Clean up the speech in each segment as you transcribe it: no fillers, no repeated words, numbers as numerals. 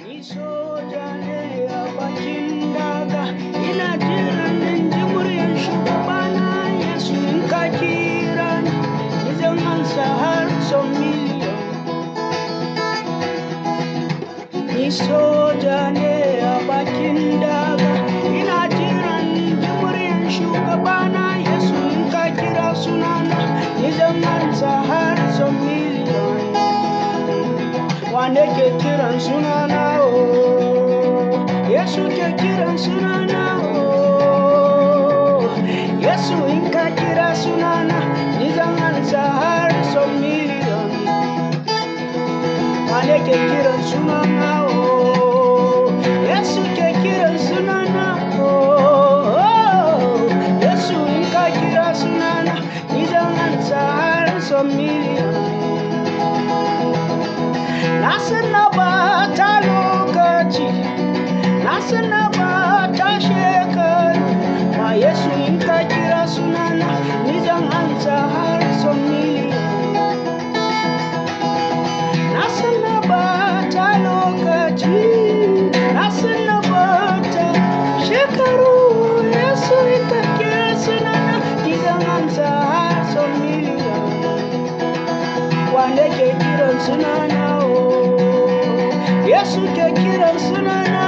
Ni soja ne a bakin daga, ina jiran in ji muryar shugabana Yesu. In ka kira ni zan ansa har sau miliyan. Ni soja ne a bakin daga, ina jiran in ji muryar shugabana Yesu. In ka kira sunana ni zan ansa har sau miliyan. Wanda ke kiran sunana Yesu ke kiran sunana Yesu. In ka kira sunana ni zan ansa har sau miliyan. Wanda ke kiran sunana Yesu ke kiran sunana Yesu. In ka kira sunana ni zan ansa har sau miliyan. Na san na bata lokaci, na san na bata shekaru, ma Yesu in ka kira sunana ni zan ansa har sau miliyan. Na san na bata lokaci, na san na bata shekaru, Yesu in ka kira sunana ni zan ansa har sau miliyan. Wanda ke kiran sunana Yesu ke kiran sunana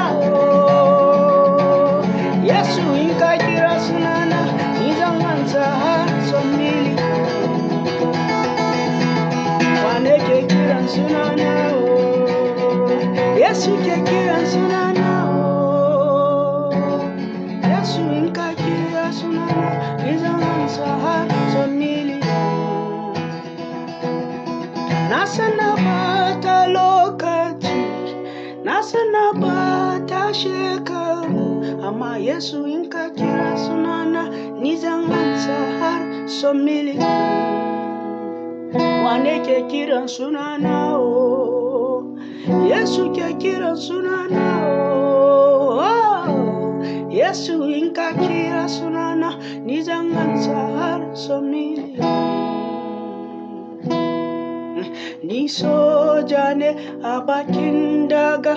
Yesu. In ka kira sunana ni zan ansa har sau miliyan. Wanda ke kiran sunana Yesu ke kiran sunana Yesu. In ka kira sunana ni zan ansa har sau miliyan. Na san na bata lokaci, na san na bata shekaru, amma Yesu in ka kira sunana ni zan ansa har sau miliyan. Wanda ke kiran sunana Yesu ke kiran sunana Yesu. In ka kira sunana ni zan ansa har sau miliyan. Ni soja ne a bakin daga,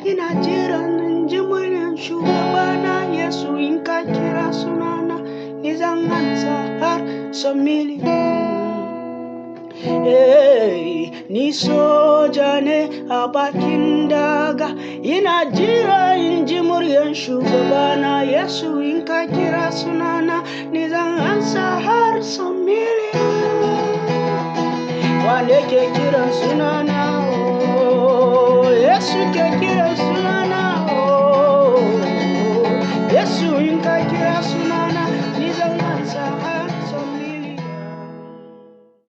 ina jiran in ji muryar shugabana Yesu. In ka kira sunana ni zan ansa har sau miliyan. Ni soja ne a bakin daga, ina jira in ji muryar shugabana Yesu. In ka kira sunana ni zan ansa har sau miliyan. Wanda ke kiran sunana Yesu ke kiran sunana Yesu. In ka kira sunana ni zan